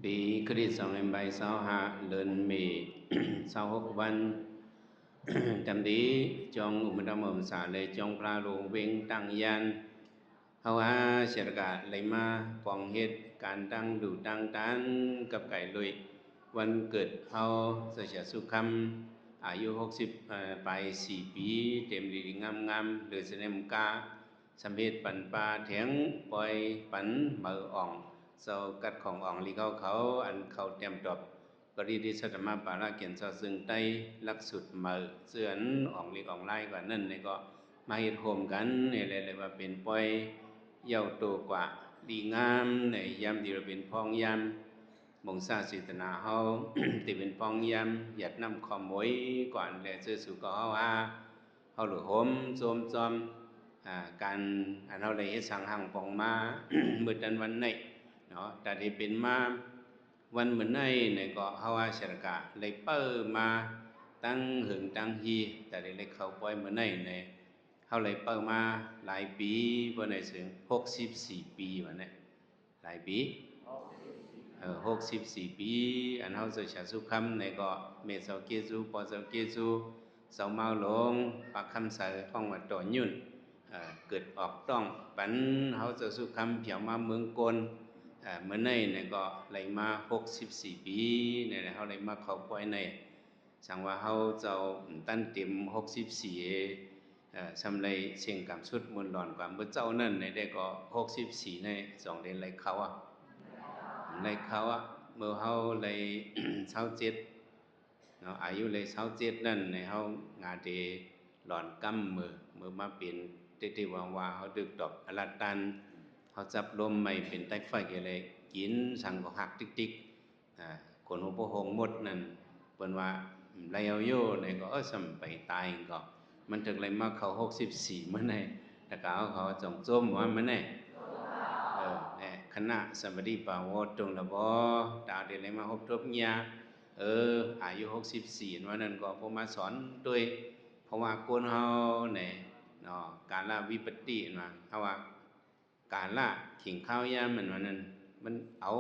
Bị Christ song em bay sao hạ lên mì sao hốc văn trầm tí trong đam mầm xả lệ trong pra đồ viên tăng yan hầu ha sẽ cả lấy ma quảng hếtการตั้งดูตั้งตันกับไก่ลุยวันเกิดเฮาจะสุขอายุ60ไป4ปีเต็มดีงามหรือเสนมกาสำเร็จปันปลาเถียงปล่อยปันเมืออ่องเศร้ากัดของอ่องลีเขาอันเขาเตรียมตอบก็ดีที่สัตมาปาราเกียนซอซึ่งใต้ลักสุดเมือเสื่อนอ่องลีอ่องไล่กว่านั่นนี่ก็มาเฮ็ดโฮมกันนี่เลยว่าเป็นปล่อยเย้าโตกว่าดีงามในยามที่เราเป็นพ้องยามมงซาสิตนาเฮา ที่เป็นพ้องยามหยัดน้ำขอมวยก่อนและซื้อสุก็เฮาเฮาหรือโฮมโจมจอมการอันเฮาได้เฮ็ดสังหังปองมา มื้อนั้นวันไหนเนาะแต่ที่เป็นมาวันมื้อไหนเนี่ยก็เฮาว่าสรกะเลยเปิ้มาตั้งหึงตั้งฮีแต่ได้เลยเข้าปล่อยมื้อไหนเนี่ยเฮาเลยเปิ้มาหลายปีบ่ได้ถึง64ปีว่าเนี่ยหลายปี64ปีอันเฮาจะฉะสุคำในก็เมเซาเกจูปอเซาเกจูเสาเมาหลงปักคำใส่ท่องว่าต่อยุ่นเกิดออกต้องปันเฮาจะสุคำเผียวมาเมืองกลเมื่อในเนี่ยก็ไหลมา64ปีเนี่ยเฮาไหลมาเข้าป่วยในสังว่าเฮาเจ้าตั้นเต็ม64สำไรเชียงกำสุดมุนหลอนกว่าเมื่อเจ้านั่นในได้ก็64ใน2เดือนไหลเขาในเขาเมื่อเฮาเลย27เนาะอายุเลย27นั่นในเฮางาเดหลอนกำมือมาเป็นติว่าเฮาดึกดอกอลัดตันเฮาจับลมไม่เป็นไตไฟก็เลยกินสั่งก็หักติ๊กคนหัวโปหงหมดนั่นเปิ้นว่าไลเอาโยในก็สำไปตายก็มันถึงเลยมาเข้า64มื้อไหนแต่ก็เขาจงจมว่ามื้อไหนเนี่ยคณะสมบดีปาวตรงละบ่ตาเดเลยมาพบทบญาอายุ64วันนั้นก็ผมมาสอนด้วยเพราะว่าคนเฮาเนี่ยเนาะการละวิปติมาเฮาว่าการละขิงข้าวยามมันวันนั้นมันเอา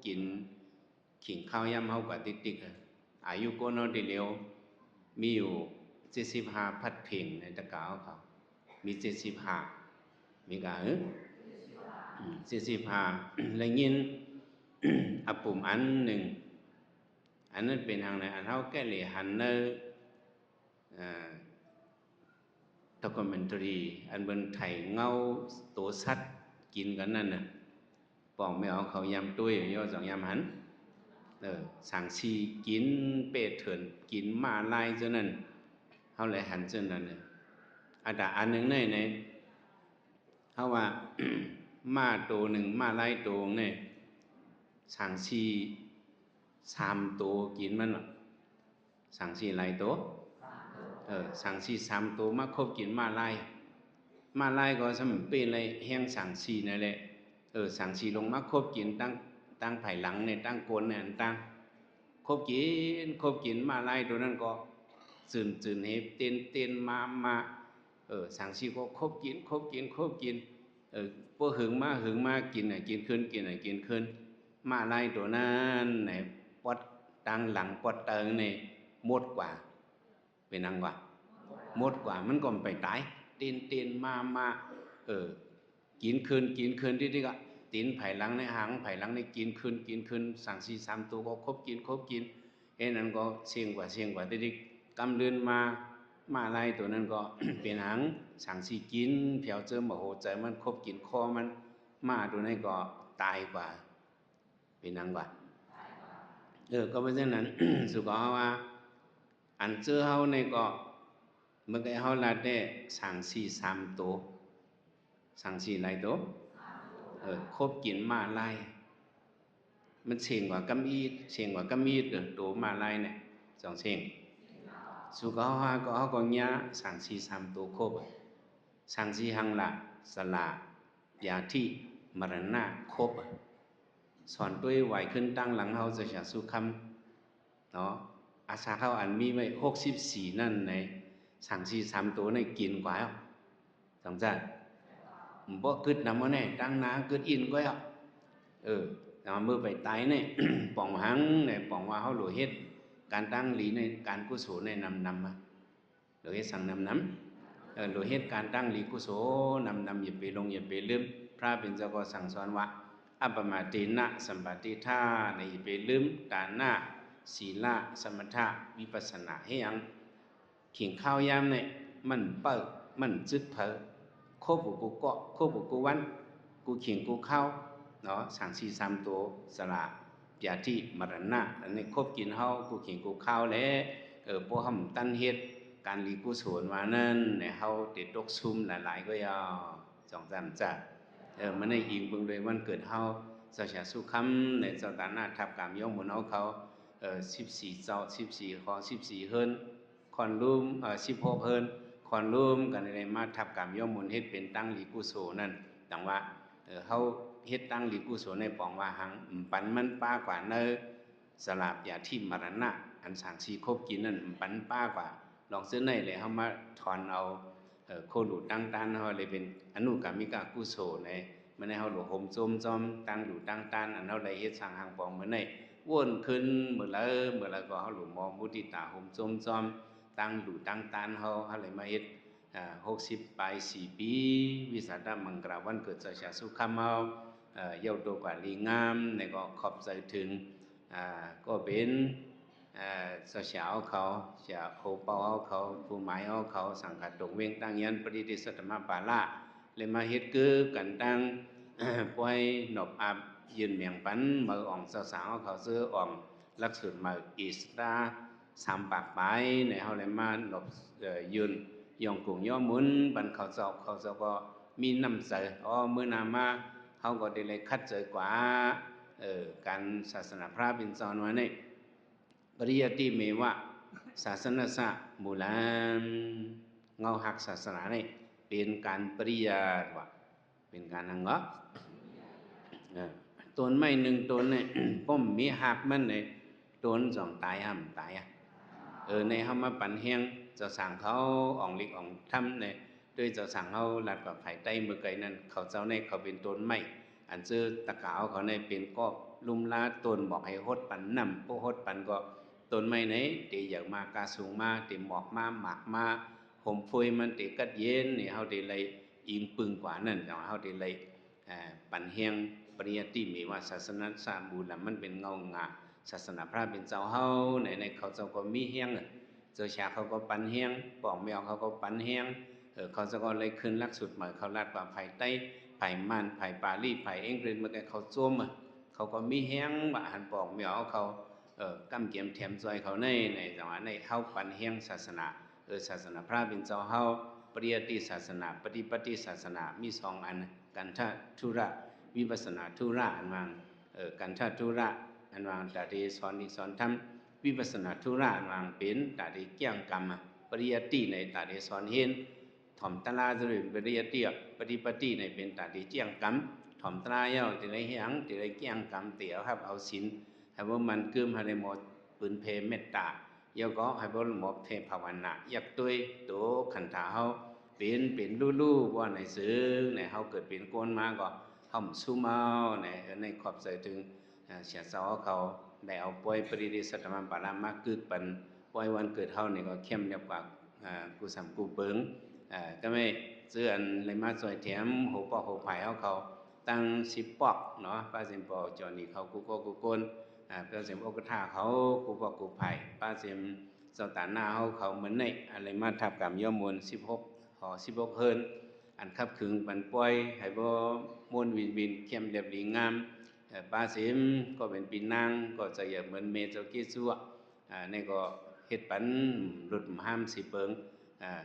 กินขิงข้าวยามเฮากว่าติ๊กๆอายุคนเฮาได้เร็วมีอยู่75พัดเพลงในตะกาวเขามี75มีกะ45แล้วยินปุ่มอันหนึ่งอันนั้นเป็นทางไหนอันเฮาแก้เหลหันเนอด็อกเมนทรีอันเป็นไถเงาตัวสัตว์กินกันนั่นน่ะปองไม่เอาเขายำตุ้ยย่อสองยำหันสั่งชีกินเป็ดเถินกินมาลายเจ้านั่นเฮาเลยหันเจ้านั่นน่ะอันหนึ่งในเฮาว่ามาตัวหนึ่งมาลายตัวเนี่ยสั่งชี3ตัวกินมันหรอสั่งชีหลายตัวสั่งชี3ตัวมาครบกินมาลายก็สมเป็นเลยแห้งสั่งชีนั่นแหละสั่งชีลงมาครบกินตั้งไผ่หลังเนี่ยตั้งโกนเนี่ยตั้งครบกินมาลายตัวนั้นก็จืนเห็บเต้นมาสั่งชีก็ครบกินพวกหึงมากินกินขึ้นมาลายตัวนั้นเนี่ยปอดตั้งหลังปอดเติงเนี่ยหมดกว่าเป็นนังวะหมดกว่ามันก็ไปตายเต้นมากินคืนที่ก็ตีนไผ่หลังในหางไผ่หลังในกินคืนสั่ง3ตัวก็ครบกินนั้นก็เสียงกว่าที่กำเลือนมาไล่ตัวนั้นก็ เป็นหางสั่งกินเผียวเจอมโหใจมันครบกินคอมันมาตัวนั้นก็ตายกว่าเป็นนังวะก็เพราะฉะนั้น สุขว่าอันเจอเฮาในก็เมื่อกี้เฮาลาได้สั่ง3ตัวสั่งหลายตัวครบกินมาลายมันเสียงกว่ากำมีดตัวมาลายเนี่ย2เสียงสุขว่าก็เฮาก็ญาสั่ง3ตัวครบสั่งหังละสละยาที่มรณะครบสอนด้วยไหวขึ้นตั้งหลังเฮาจะสุคำเนาะอาสาเข้าอันมีไว้64นั่นในสั่ง3ตัวในกินกว่าสองจันบ่กึดนำมาแน่ตั้งนาเกิดอินก็อ่ะ เมื่อไปตายเนี่ย ป่องหังเนี่ยป่องว่าเขาหลุดเฮ็ดการตั้งหลีในการกุศลในนำมาหลุดเฮ็ดสั่งนำหลุดเฮ็ดการตั้งหลีกุศลนำอย่าไปลงอย่าไปลืมพระเป็นเจ้าก็สั่งสอนว่าอัปปมาตินะสัมปติท่าในอย่าไปลืมตานะศีละสมถะวิปัสสนาให้ยังเขียงข้าวยามเนี่ยมันเปิดมันจึดเพอโคบุกูเกาะโคบุกูวันกูเขียงกูเข้าเนาะสั่งสีสามตัวสละยาที่มรณะอันนี้คบกินเฮากูเขียงกูเข้าแล้วพวกเฮาตั้นเฮ็ดการรีกุศลว่านั่นในเฮาติดตกซุ่มหลายๆก็ยาวสองสามจัดมันได้อิงเบิ่งเลยวันเกิดเฮาเจ้าชาสุคำในเจ้าตาหน้าทับกามย่อมบนเขา14เจ้า14ขอ14เฮิรนคอนลุ่ม16เฮิรนคอนลุ่มกันในมาทับกามย่อมบนเฮ็ดเป็นตั้งรีกุศลนั่นดังว่าเฮาเฮ็ดตั้งรีกุศลในปองว่าหังปันมันป้ากว่าเนอสลาบยาที่มรณะอันสางสีคบกินนั่นปันป้ากว่าลองซื้อในเลยเฮามาถอนเอาโคดูตั้งตานเฮาเลยเป็นอนุกรรมิกากุศลในมันให้เฮาหลวห่มจมจอมตั้งดูตั้งตานอันเฮาได้เฮ็ดสร้างหางปองมื้อในวนขึ้นเมื่อละก็เฮาหลวมองมุติตาห่มจมจอมตั้งดูตั้งตานเฮาเลยมาเฮ็ด60 ปลาย 4 ปีวิสาขมังกรวันเกิดเจ้าชาสุคำเฮาเยาวโตกว่าลีงามในก็ขอบใจถึงก็เป็นเจ้าชาวเขาจะโคเปาเขาผู้หมายเขาสังกัดตรงเวงตั้งยันปฏิทิสัตมปาละเลยมาเฮ็ดคือกันตั้งปล่อยหนบอับยืนเมียงปันมืออ่องสาวเขาซื้ออ่องลักษณะมืออีสตา3 ปากไปในเฮาเลยมาหนบยืนยองกุ่งย่อมุนบันเขาเจ้าก็มีน้ำใจเมื่อนามาเขาก็ได้เลยคัดเจอกว่าการศาสนาพระเป็นสอนว่านี่ปริยัติเมวะศาสนาสะมูลานเงาหักศาสนาเนี่ยเป็นการปริยัติว่าเป็นการหังต้นไม้หนึ่งต้นเนี่ยป้อมมีหักมันเนี่ยต้นสองตายตายในเฮามาปั่นแห้งจะสั่งเขาอ่องลิกอ่องทำเนี่ยด้วยจะสั่งเขาหลัดกับไผ่ใต้เมื่อไกลนั้นเขาเจ้าในเขาเป็นต้นไม้อันซื้อตะกาวเขาในเป็นก็ลุ่มลาต้นบอกให้ฮดปั่นนำพวกฮดปั่นก็ต้นไม้ไหนตีอย่างมากาสูงมาตีหมอกมาหมากมาห่มฟุยมันตีกัดเย็นนี่เขาตีเลยอิงปึงกว่านั่นเขาตีเลยปั่นแห้งปริยัติมีว่าศาสนาสามบูรมันเป็นเงางาศาสนาพระเป็นเจ้าเฮาในเขาเจ้าก็มีแห้งเจ้าชาเขาก็ปั่นแห้งปองแมวเขาก็ปั่นแห้งเขาจะก็เลยขึ้นลักสุดหมายเขาลาดว่าไผ่ใต้ไผ่มันไผ่ปาลีไผ่เอ็งเรนเมื่อกี้เขาโจมเขาก็มีแห้งว่าหันปองแมวเขากำเกียมแถมซอยเขาในจังหวะในเฮาปั่นแห้งศาสนาศาสนาพระเป็นเจ้าเฮาปริยัติศาสนาปฏิปฏิศาสนามี2 อันกันทธุระวิปัสสนาธุระอันวางกันทธุระอันวางตาดีสอนอีกสอนทำวิปัสสนาธุระอันวางเป็นตาดีเกี่ยงกรรมปริยัติในตาดีสอนเห็นถ่อมตลาจริญปริยัติปฏิปฏิในเป็นตาดีเกี่ยงกรรมถ่อมตลาเย้าติไรเหียงติไรเกี่ยงกรรมเตี๋ยวครับเอาศีลให้ว่ามันกึมให้ได้หมดปืนเพเมตตาเยาก็ให้ว่าหมดเทภาวนาอยากด้วยตัวขันธาเฮาเป็นลู่ว่าในซื้อในเฮาเกิดเป็นโกนมาก็ห่มซูเมาในขอบใจถึงเสียสาวเขาได้เอาป่วยปริดิสัตมันปารามากึกปันป่วยวันเกิดเฮานี่ก็เข้มเรียบกว่ากูสำกูเปิงก็ไม่ซื้ออันเลยมาสวยแถมหัวปอกหัวไผ่เขาตั้ง10 ปอกเนาะป้าสิมปอจอนี่เขากูก็กูโกนป้าสิมโอกท่าเขากูปอกกูไผ่ป้าสิมเจ้าตาหน้าเขาเหมือนในอะไรมาทับกับย่อมวล16 16 เฮิรนอันคับขึงปันป่วยให้บ่มวนวินเข้มเรียบดีงามป้าสิมก็เป็นปีนางก็จะอย่างเหมือนเมเจ้ากิซัวนี่ก็เฮ็ดปันหลุดห้ามสิเปิง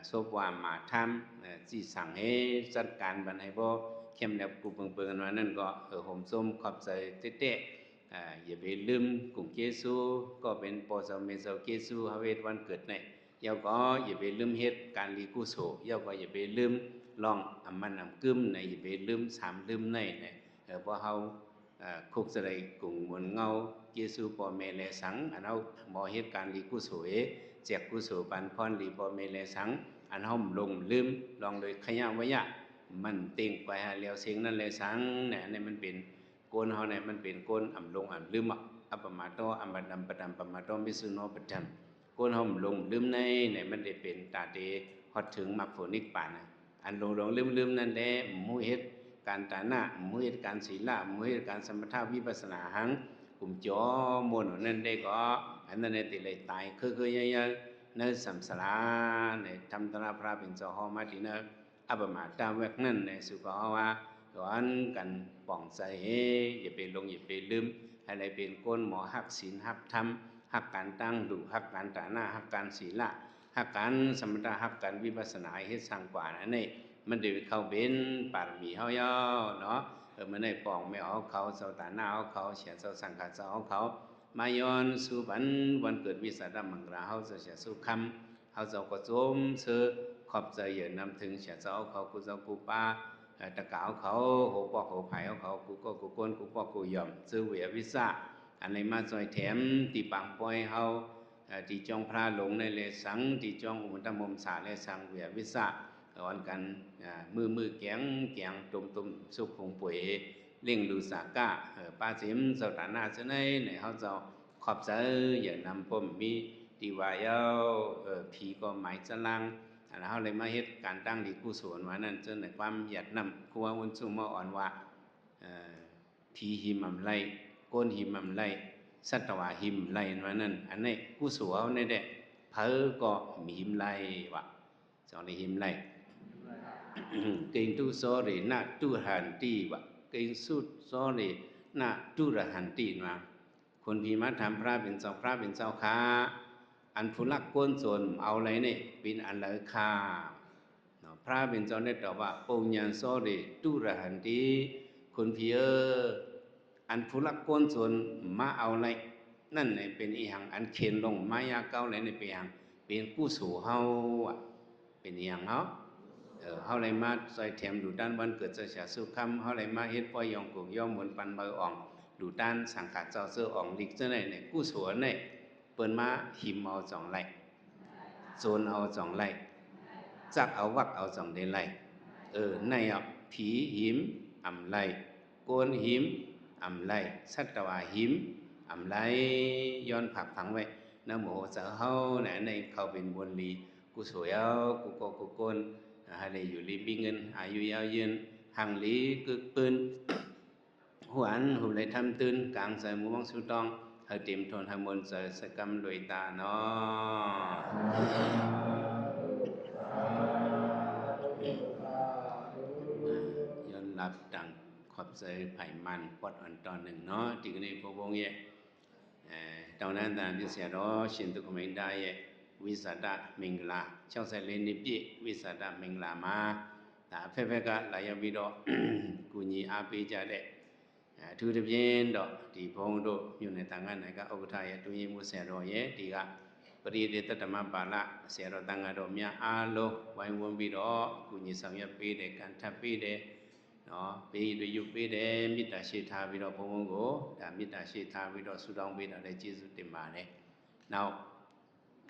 ซบว่ามาทำจีสั่งให้จัดการบันให้บ่เข้มแบบกูเปิงๆว่านั่นก็ห่มส้มขอบใจเตะอย่าไปลืมกลุ่มเกซูก็เป็นปอเจ้าเมเจ้าเกซูฮาเวทวันเกิดในเยาก็อย่าไปลืมเฮ็ดการรีกุโสเยาก็อย่าไปลืมลองอำมันอำกึมในอย่าไปลืม3ลืมในเพราะเฮาคุกสะได้กลุ่มมวลเงาเกซูปอเมเลสังอันเฮาบ่เฮ็ดการรีกุโสแจกกุโสปันพรรีปอเมเลสังอันเฮาลงลืมลองโดยขยะวะยะมันเต็งไปหาแล้วเสียงนั้นเลยสังเนี่ยมันเป็น โกนเฮาเนี่ยมันเป็นโกนอำลงอำลืมอัปปมาโตอัมบัดดัมปดัมปมาโตมิสุโนปดัมโกนเฮาลงลืมในเนี่ยมันได้เป็นตาเตฮอดถึงมรรคผลนิพพานอันลงลืมๆนั่นแหละมูเฮ็ดการตานะมูเฮ็ดการศีลมูเฮ็ดการสมถะวิปัสสนาหังกุมจอมวนนั่นได้ก็อันนั้นติเลยตายคือยังในสัมสลาในธรรมตระพระเป็นเจ้าเฮามาที่นะอัปปมาตาแวกนั้นในสุก็ว่าย้อนกันป้องใจอย่าไปลงอย่าไปลืมให้ได้เป็นคนหมอฮักศีลฮักธรรมฮักการตั้งดูฮักการตานะฮักการศีลฮักการสมถะฮักการวิปัสสนาเฮ็ดสร้างกว่านั่นนี่มันได้เข้าเป็นปารมีเฮาย่อเนาะมันได้ป้องไม่เอาเขาเจ้าตาหน้าเอาเขาเสียเจ้าสังฆาเจ้าเอาเขามาย้อนสู่วันเกิดวิสาขมังคลาเฮาจะเสียสุขเฮาเจ้าก็จมเสือขอบใจอย่านำถึงเสียเจ้าเขากูเจ้ากูป้าตะกาวเขาโหปอกโหไผเขากูก็กูก้นกูปอกกูย่อมซื้อเวียวิสาอันไหนมาซอยแถมที่ปังปอยเฮาที่จองพระหลงในเลสังที่จองอุตมมสาและสังเวียวิสาอ่อนกันมือแกงตุ่มสุขคงป่วยเล่งดูสากะป้าสิมเจ้าตาหน้าซะในเฮาเจ้าขอบใจอย่านำผมมีที่ว่าเยาผีก็หมายจะลังอันเฮาเลยมาเฮ็ดการตั้งดีกุศลว่านั้นจนในความหยัดนำครัวอุ่นสุมาอ่อนว่าผีหิมอำไลโกนหิมอำไลสัตวาหิมไลว่านั้นอันนี้กุศลในเด้เผอก็มีหิมไลว่าสองได้หิมไลเก่งตุโสรินะตุหันติว่าเก่งสุดโสรินะตุระหันติว่าคนที่มาทำพระเป็นเจ้าค้าอันผู้ลักก้นโจรเอาอะไรนี่เป็นอันเลอค่าพระเป็นเจ้าได้ตอบว่าปุญญังโสริตุระหันติคนพี่อันผู้ลักก้นโจรมาเอาอะไรนั่นนี่เป็นอีหังอันเข็นลงมายาเก้าแล้วนี่เป็นหังเป็นกุศลเฮาเป็นอีหังเฮาเฮาเลยมาใส่แถมดูด้านวันเกิดเสียสุขเฮาเลยมาเฮ็ดปอยยองกุ่งย่อมหมุนปันเบออ่องดูด้านสังฆาเจ้าเสื้ออ่องลิกจังได๋นี่กุศลนี่เปิ้นมาหิมเอา2ไร่โซนเอา2ไร่จักเอาวักเอา2ได้ไร่ในผีหิมอำไร่โกนหิมอำไร่สัตวาหิมอำไร่ย้อนผักฝังไว้นะโมสะเฮาในเข้าเป็นบนลีกุศลเอากุกกุกนให้ได้อยู่ลีมีเงินอายุยาวยืนหังลีกึกปืนหวนหุบเลยทำตื่นกลางใส่หมู่มองสุตองให้เต็มทนให้มนต์สกรรมด้วยตาเนาะย้อนรับดังขอบใจไผ่มันปอดอ่อนตอนหนึ่งเนาะที่นี้พระวงศ์เนี่ยตอนนั้นตามที่เสียรอชินตุกมินได้วิสาดะมิงลา64နှစ်ပြည့်ဝိစာဒမင်္ဂလာမှာဒါအဖက်ဖက်ကလာရောက်ပြီးတော့ကူညီအားပေးကြတဲ့အထူးသဖြင့်တော့ဒီဘုန်းတို့မြို့နယ်တန်ခါးနယ်ကဥက္ကဋ္ဌရဲ့တွင်မှုဆရာတော်ရဲ့ဒီကပရိသေတ္တမပါဠဆရာတော်တန်ခါးတော်များအားလုံးဝိုင်းဝန်းပြီးတော့ကူညီဆောင်ရွက်ပေးတယ်ကံထပ်ပေးတယ်နော်ပေးရယူပေးတယ်မေတ္တာရှိထားပြီးတော့ဘုန်းကိုဒါမေတ္တာရှိထားပြီးတော့ဆုတောင်းပေးတာလည်းကျေးဇူးတင်ပါတယ်နောက်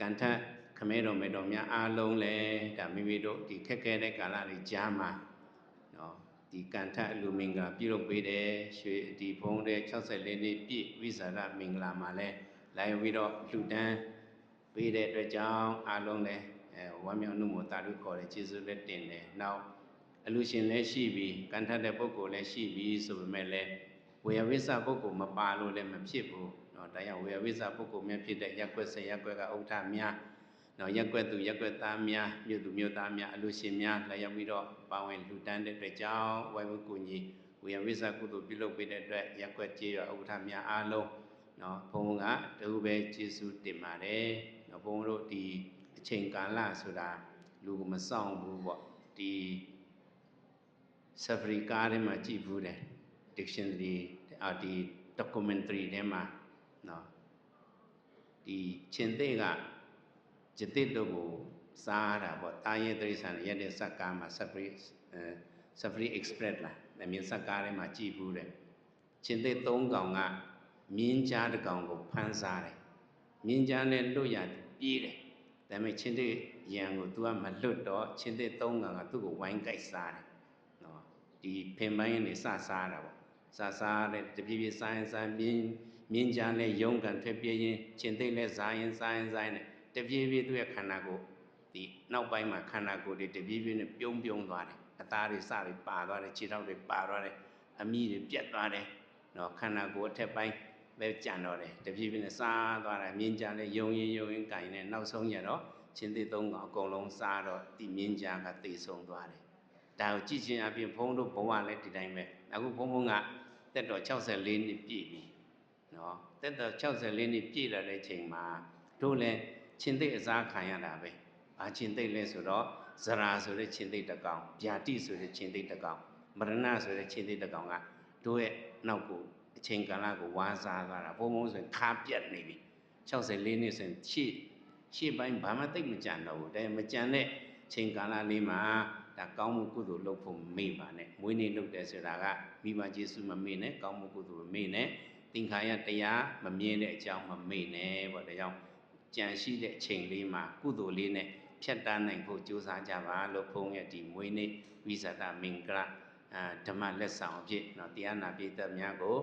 ကံထပ်ခမဲတော်မေတော်များအားလုံးလည်းဒါမိမိတို့ဒီခက်ခဲတဲ့ကာလတွေကြားမှာနော်ဒီကံထအလူမင်္ဂလာပြုလုပ်ပေးတယ်ရွှေဒီဘုန်းတဲ့64နှစ်ပြည့်ဝိဇာရမင်္ဂလာမှာလည်းလာရောက်ပြီးတော့လှူဒန်းပေးတဲ့အတွက်ကြောင့်အားလုံးလည်းဝမ်းမြောက်နှုတ်မတာတို့ခေါ်တဲ့ကျေးဇူးလက်တင်တယ်နောက်အလူရှင်လည်းရှိပြီးကံထတဲ့ပုဂ္ဂိုလ်လည်းရှိပြီးဆိုပေမဲ့လည်းဝေယဝိဇပုဂ္ဂိုလ်မပါလို့လည်းမဖြစ်ဘူးနော်ဒါကြောင့်ဝေယဝိဇပုဂ္ဂိုလ်များဖြစ်တဲ့ရက်ွက်ဆက်ရက်ွက်ကဥဋ္ဌများနော်ရက်ွက်သူရက်ွက်သားများမြို့သူမြို့သားများအလူရှင်များလာရောက်ပြီးတော့ပါဝင်လှူဒန်းတဲ့အတွက်ကြောင့်ဝိုင်းဝန်းကူညီဝေယဝိဇကုသိုလ်ပြုလုပ်ပေးတဲ့အတွက်ရက်ွက်ကျေးရွာဥက္ကဋ္ဌများအားလုံးနော်ဘုန်းကတူပဲကျေးဇူးတင်ပါတယ်နော်ဘုန်းတို့ဒီအချိန်ကာလဆိုတာလူမဆောင်ဘူးပေါ့ဒီSafari ကားထဲမှာကြည့်ဘူးတယ် dictionary ဒီ documentary ထဲမှာနော်ဒီချင်းသေးကจิตတို့ကိုစားတာပေါ့တာရဲတိရစ္ဆာန်ရက်တဲ့စက်ကားမှာ Safari Express လားမြင်းစက်ကားထဲမှာကြည့်ဘူးတယ်ချင်းသေး3ကောင်ကမြင်းကြားတစ်ကောင်ကိုဖမ်းစားတယ်မြင်းကြားနဲ့လွတ်ရပြေးတယ်ဒါပေမဲ့ချင်းသေးရံကို तू ကမလွတ်တော့ချင်းသေး3ကောင်ကသူ့ကိုဝိုင်းကြိုက်စားတယ်နော်ဒီဖင်ပိုင်းကနေစစားတာပေါ့ စာတဲ့တပြေးပြေးစားရင်စားမြင်ကြလဲယုံကန်ထွက်ပြေးရင်ချင်းသိလဲစားရင်နဲ့တပြေးပြေးသူ့ရဲ့ခန္ဓာကိုယ်ဒီနောက်ပိုင်းမှာခန္ဓာကိုယ်တွေတပြေးပြေးနဲ့ပြုံးသွားတယ်အသားတွေစတွေပါသွားတယ်ခြေထောက်တွေပါသွားတယ်အမြီးတွေပြတ်သွားတယ်နော်ခန္ဓာကိုယ်အထက်ပိုင်းပဲကြံတော့တယ်တပြေးပြေးနဲ့စားသွားတယ်မြင်ကြလဲယုံရင်ကင်နဲ့နောက်ဆုံးရတော့ချင်းသိသုံးကောင်အကုန်လုံးစားတော့ဒီမြင်ကြကသိဆုံးသွားတယ်ဒါကိုကြည့်ချင်းအပြင်ဘုန်းတို့ဘဝလည်းဒီတိုင်းပဲအခုဘုန်းကတက်တော့64နှစ်ပြည့်ပြီနော်တက်တော့64နှစ်ပြည့်လာတဲ့ချိန်မှာတို့လည်းချင်းသိအစားခံရတာပဲဘာချင်းသိလဲဆိုတော့ဇရာဆိုတဲ့ချင်းသိတစ်ကောင်ဗျာတိဆိုတဲ့ချင်းသိတစ်ကောင်မရဏဆိုတဲ့ချင်းသိတစ်ကောင်ကတို့ရဲ့နောက်ကိုအချိန်ကာလကိုဝါစားသွားတာဘုံဆိုရင်ခါပြတ်နေပြီ64နှစ်ဆိုရင်ရှေ့ပိုင်းဘာမှသိမကြံတော့ဘူးဒါမကြံတဲ့ချိန်ကာလလေးမှာဒါကောင်းမှုကုသိုလ်လုပ်ဖို့မေ့ပါနဲ့မွေးနေ့လုပ်တယ်ဆိုတာကမိဘကျေးဇူးမမေ့နဲ့ကောင်းမှုကုသိုလ်မမေ့နဲ့သင်္ခါရတရားမမြင်တဲ့အကြောင်းမမေ့နဲ့ပေါ့ဒါကြောင့်ကြံရှိတဲ့အချိန်လေးမှာကုသိုလ်လေးနဲ့ဖြတ်တန်းနိုင်ဖို့ကြိုးစားကြပါလို့ဘုန်းရဲ့ဒီမွေးနေ့ဝိဇာတမင်္ဂလာဓမ္မလက်ဆောင်အဖြစ်เนาะတရားနာပိဋကများကို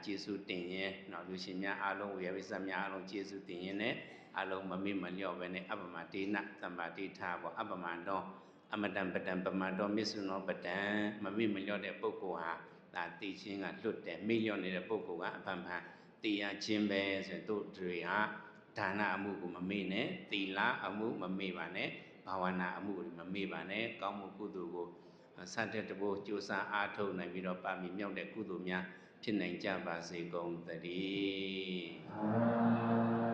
ကျေးဇူးတင်ရင်เนาะလူရှင်များအားလုံးဝေယဝိဇ္ဇများအားလုံးကျေးဇူးတင်ရင်နဲ့အားလုံးမမေ့မလျော့ပဲနဲ့အပ္ပမဒေနသမ္ပါတိထာပေါ့အပ္ပမတော်အမတံပတံပမတော်မစ္ဆုနောပတံမမေ့မလျော့တဲ့ပုဂ္ဂိုလ်ဟာဒါသိချင်းကလွတ်တယ်မေ့လျော့နေတဲ့ပုဂ္ဂိုလ်ကအဖန်ဖန်သိရခြင်းပဲဆိုတို့တွေဟာဒါနအမှုကိုမမေ့နဲ့သီလအမှုမမေ့ပါနဲ့ဘာဝနာအမှုကိုမမေ့ပါနဲ့ကောင်းမှုကုသိုလ်ကိုစတဲ့တဘိုးကြိုးစားအားထုတ်နိုင်ပြီးတော့ပါမီမြောက်တဲ့ကုသိုလ်များဖြစ်နိုင်ကြပါစေကုန်သတည်း